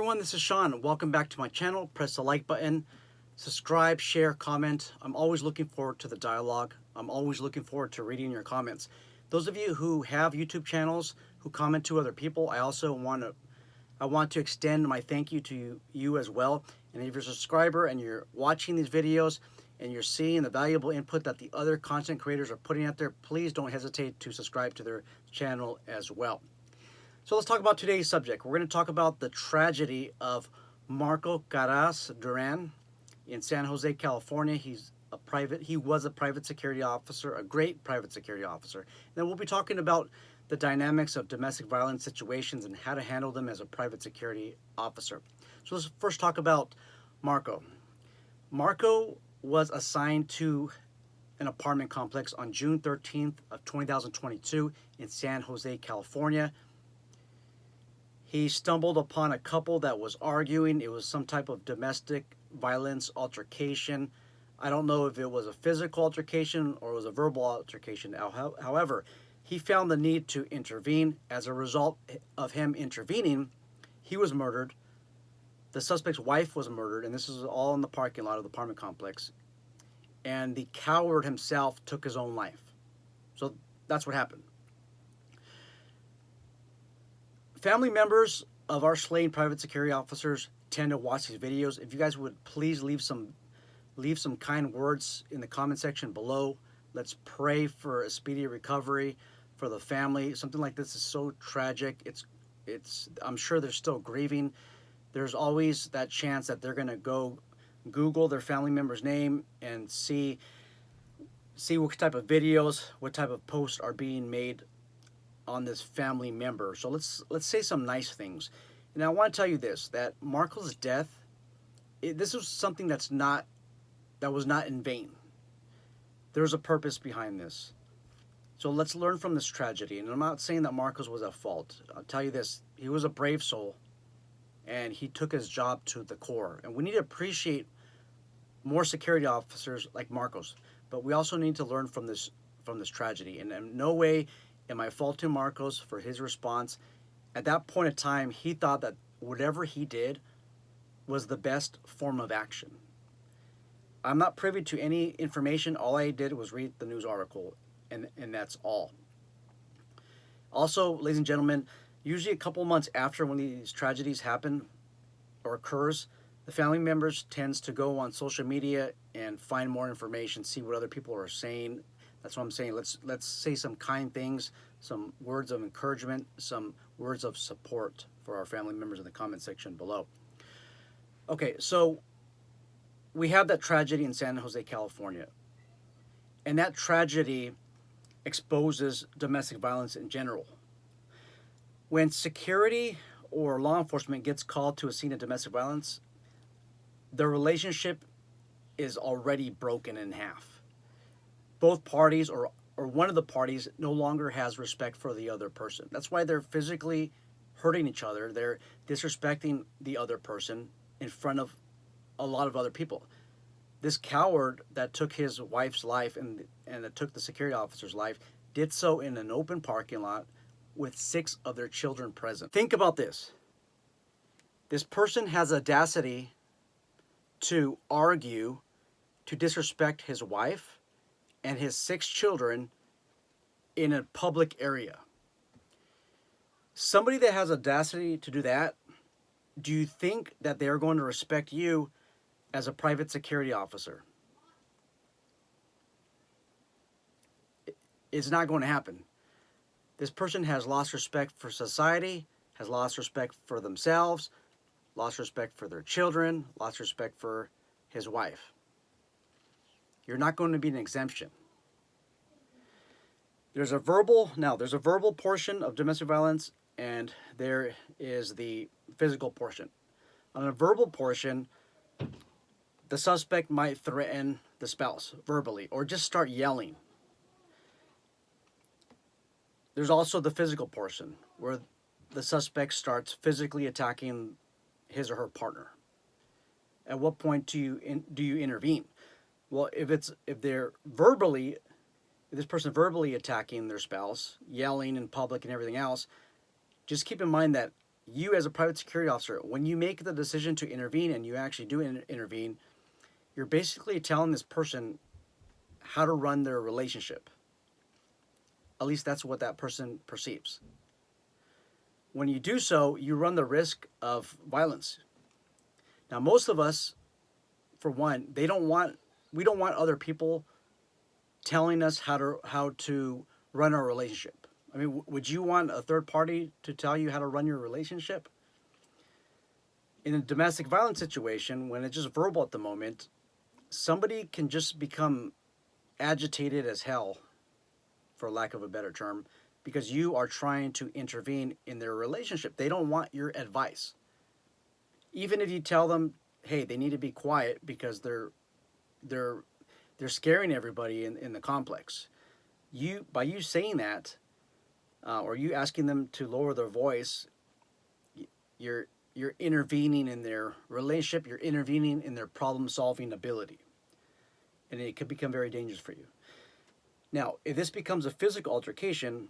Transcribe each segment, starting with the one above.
everyone, this is Sean. Welcome back to my channel. Press the like button, subscribe, share, comment. I'm always looking forward to the dialogue. I'm always looking forward to reading your comments. Those of you who have YouTube channels who comment to other people, I want to extend my thank you to you as well. And if you're a subscriber and you're watching these videos and you're seeing the valuable input that the other content creators are putting out there, please don't hesitate to subscribe to their channel as well. So let's talk about today's subject. We're going to talk about the tragedy of Marco Carral Duran in San Jose, California. He was a private security officer, a great private security officer. And then we'll be talking about the dynamics of domestic violence situations and how to handle them as a private security officer. So let's first talk about Marco. Marco was assigned to an apartment complex on June 13th of 2022 in San Jose, California. He stumbled upon a couple that was arguing. It was some type of domestic violence altercation. I don't know if it was a physical altercation or it was a verbal altercation. However, he found the need to intervene. As a result of him intervening, he was murdered. The suspect's wife was murdered, and this is all in the parking lot of the apartment complex. And the coward himself took his own life. So that's what happened. Family members of our slain private security officers tend to watch these videos. If you guys would please leave some kind words in the comment section below. Let's pray for a speedy recovery for the family. Something like this is so tragic. I'm sure they're still grieving. There's always that chance that they're going to go Google their family member's name and see what type of videos, what type of posts are being made on this family member. So let's say some nice things. And I want to tell you this, that Marco's death, this was something that was not in vain. There's a purpose behind this. So let's learn from this tragedy. And I'm not saying that Marcos was at fault. I'll tell you this, he was a brave soul and he took his job to the core. And we need to appreciate more security officers like Marcos. But we also need to learn from this tragedy. And in no way am I faulting Marcos for his response. At that point in time, he thought that whatever he did was the best form of action. I'm not privy to any information. All I did was read the news article, and that's all. Also, ladies and gentlemen, usually a couple months after one of these tragedies happen or occurs, the family members tends to go on social media and find more information, see what other people are saying. That's what I'm saying. Let's say some kind things, some words of encouragement, some words of support for our family members in the comment section below. Okay, so we have that tragedy in San Jose, California. And that tragedy exposes domestic violence in general. When security or law enforcement gets called to a scene of domestic violence, the relationship is already broken in half. Both parties or one of the parties no longer has respect for the other person. That's why they're physically hurting each other. They're disrespecting the other person in front of a lot of other people. This coward that took his wife's life and that took the security officer's life did so in an open parking lot with 6 of their children present. Think about this. This person has audacity to argue, to disrespect his wife and his 6 children in a public area. Somebody that has audacity to do that, do you think that they're going to respect you as a private security officer? It's not going to happen. This person has lost respect for society, has lost respect for themselves, lost respect for their children, lost respect for his wife. You're not going to be an exemption. There's a verbal portion of domestic violence, and there is the physical portion. On a verbal portion, the suspect might threaten the spouse verbally or just start yelling. There's also the physical portion where the suspect starts physically attacking his or her partner. At what point do you intervene? Well, if this person verbally attacking their spouse, yelling in public and everything else, just keep in mind that you as a private security officer, when you make the decision to intervene and you actually do intervene, you're basically telling this person how to run their relationship. At least that's what that person perceives. When you do so, you run the risk of violence. Now, most of us, for one, we don't want other people telling us how to run our relationship. I mean, would you want a third party to tell you how to run your relationship? In a domestic violence situation, when it's just verbal at the moment, somebody can just become agitated as hell, for lack of a better term, because you are trying to intervene in their relationship. They don't want your advice. Even if you tell them, hey, they need to be quiet because they're scaring everybody in the complex. By you saying that, or you asking them to lower their voice, you're intervening in their relationship. You're intervening in their problem-solving ability, and it could become very dangerous for you. Now, if this becomes a physical altercation,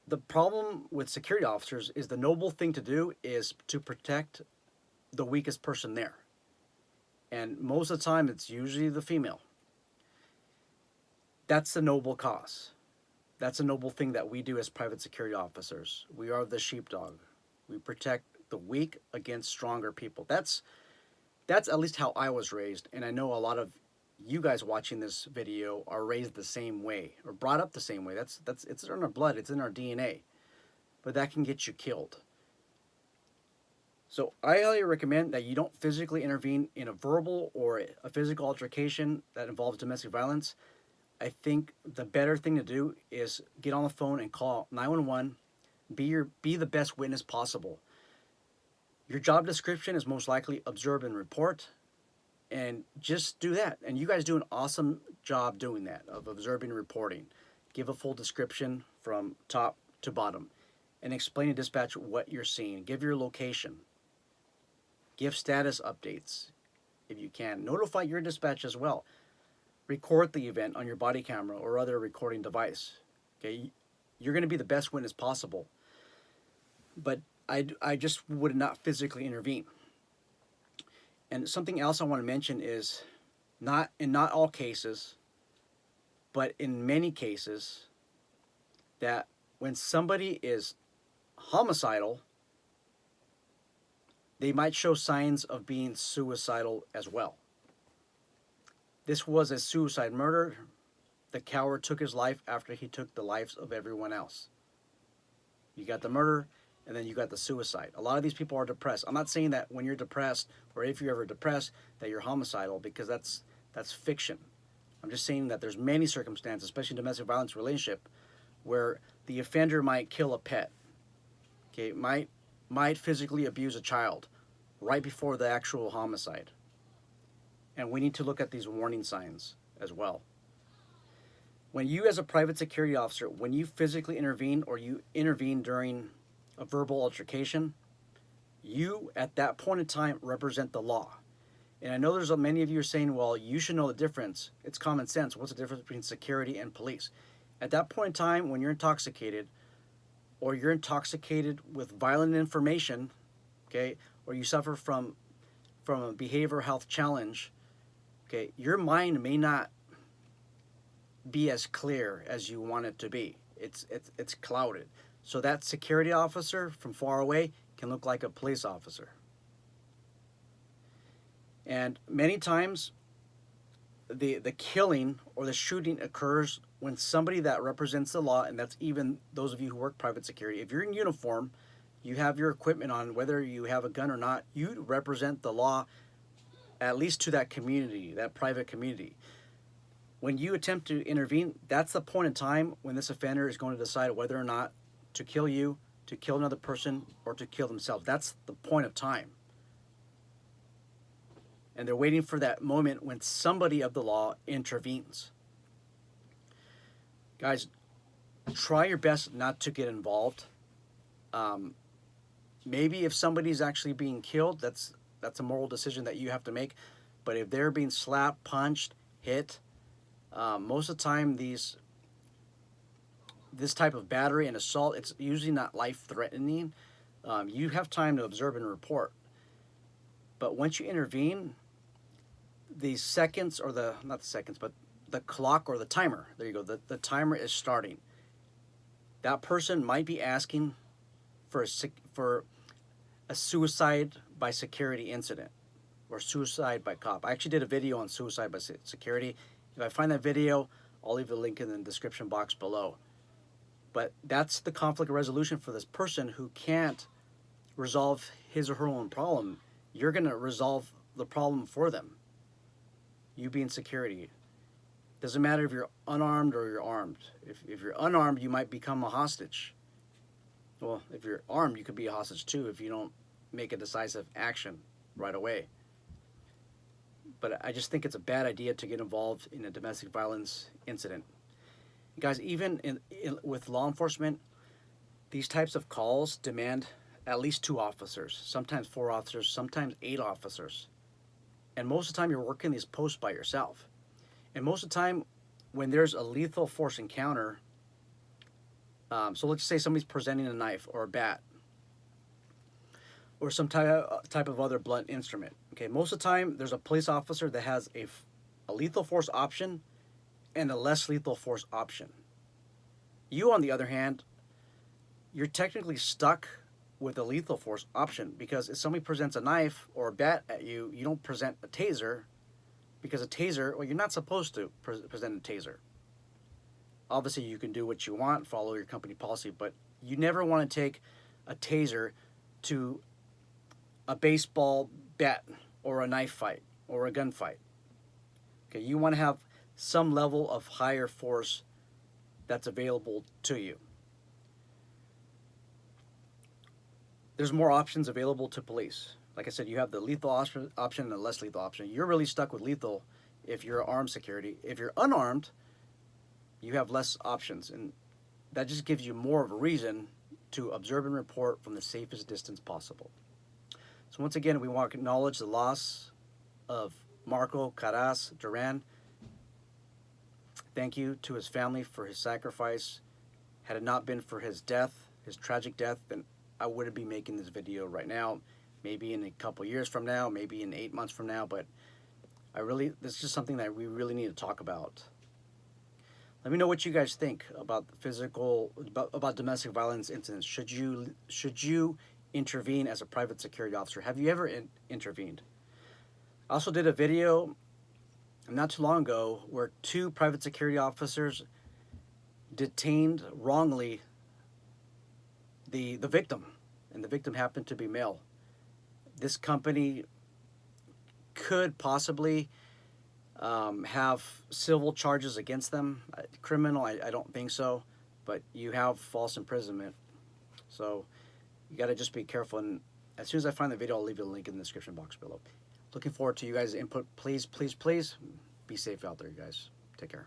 the problem with security officers is the noble thing to do is to protect the weakest person there. And most of the time, it's usually the female. That's the noble cause. That's a noble thing that we do as private security officers. We are the sheepdog. We protect the weak against stronger people. That's at least how I was raised, and I know a lot of you guys watching this video are raised the same way or brought up the same way. It's in our blood, it's in our DNA. But that can get you killed. So I highly recommend that you don't physically intervene in a verbal or a physical altercation that involves domestic violence. I think the better thing to do is get on the phone and call 911. Be the best witness possible. Your job description is most likely observe and report. And just do that. And you guys do an awesome job doing that, of observing and reporting. Give a full description from top to bottom. And explain to dispatch what you're seeing. Give your location. Give status updates if you can. Notify your dispatch as well. Record the event on your body camera or other recording device. Okay, you're going to be the best witness possible. But I just would not physically intervene. And something else I want to mention is, not all cases, but in many cases, that when somebody is homicidal, they might show signs of being suicidal as well. This was a suicide murder. The coward took his life after he took the lives of everyone else. You got the murder, and then you got the suicide. A lot of these people are depressed. I'm not saying that when you're depressed, or if you're ever depressed, that you're homicidal, because that's fiction. I'm just saying that there's many circumstances, especially in domestic violence relationship, where the offender might kill a pet. Okay, might physically abuse a child right before the actual homicide. And we need to look at these warning signs as well. When you, as a private security officer, when you physically intervene or you intervene during a verbal altercation, you at that point in time represent the law. And I know there's many of you are saying, well, you should know the difference. It's common sense. What's the difference between security and police? At that point in time, when you're intoxicated, or you're intoxicated with violent information, okay, or you suffer from a behavioral health challenge, okay, your mind may not be as clear as you want it to be. It's clouded. So that security officer from far away can look like a police officer. And many times the killing or the shooting occurs when somebody that represents the law, and that's even those of you who work private security, if you're in uniform, you have your equipment on, whether you have a gun or not, you represent the law, at least to that community, that private community. When you attempt to intervene, that's the point in time when this offender is going to decide whether or not to kill you, to kill another person, or to kill themselves. That's the point of time. And they're waiting for that moment when somebody of the law intervenes. Guys, try your best not to get involved. Maybe if somebody's actually being killed, that's a moral decision that you have to make. But if they're being slapped, punched, hit, most of the time this type of battery and assault, it's usually not life-threatening, You have time to observe and report. But once you intervene, the seconds, or the, not the seconds, but the clock or the timer, there you go, the timer is starting. That person might be asking for a suicide by security incident or suicide by cop. I actually did a video on suicide by security. If I find that video, I'll leave a link in the description box below. But that's the conflict resolution for this person who can't resolve his or her own problem. You're going to resolve the problem for them. You being security. Doesn't matter if you're unarmed or you're armed. If you're unarmed, you might become a hostage. Well, if you're armed, you could be a hostage too if you don't make a decisive action right away. But I just think it's a bad idea to get involved in a domestic violence incident. Guys, even with law enforcement, these types of calls demand at least 2 officers, sometimes 4 officers, sometimes 8 officers. And most of the time you're working these posts by yourself. And most of the time when there's a lethal force encounter, so let's say somebody's presenting a knife or a bat or some type of other blunt instrument. Okay, most of the time there's a police officer that has a lethal force option and a less lethal force option. You, on the other hand, you're technically stuck with a lethal force option, because if somebody presents a knife or a bat at you, you don't present a taser, because a taser, well, you're not supposed to present a taser. Obviously, you can do what you want, follow your company policy, but you never want to take a taser to a baseball bat or a knife fight or a gunfight. Okay, you want to have some level of higher force that's available to you. There's more options available to police. Like I said, you have the lethal option and the less lethal option. You're really stuck with lethal if you're armed security. If you're unarmed, you have less options, and that just gives you more of a reason to observe and report from the safest distance possible. So once again, we want to acknowledge the loss of Marco Carral Duran. Thank you to his family for his sacrifice. Had it not been for his death, his tragic death, then I wouldn't be making this video right now. Maybe in a couple years from now, maybe in 8 months from now, but this is just something that we really need to talk about. Let me know what you guys think about about domestic violence incidents. Should you intervene as a private security officer? Have you ever intervened? I also did a video not too long ago where 2 private security officers detained wrongly the victim, and the victim happened to be male. This company could possibly have civil charges against them. Criminal, I don't think so, but you have false imprisonment. So you got to just be careful. And as soon as I find the video, I'll leave you a link in the description box below. Looking forward to you guys' input. Please, please, please be safe out there, you guys. Take care.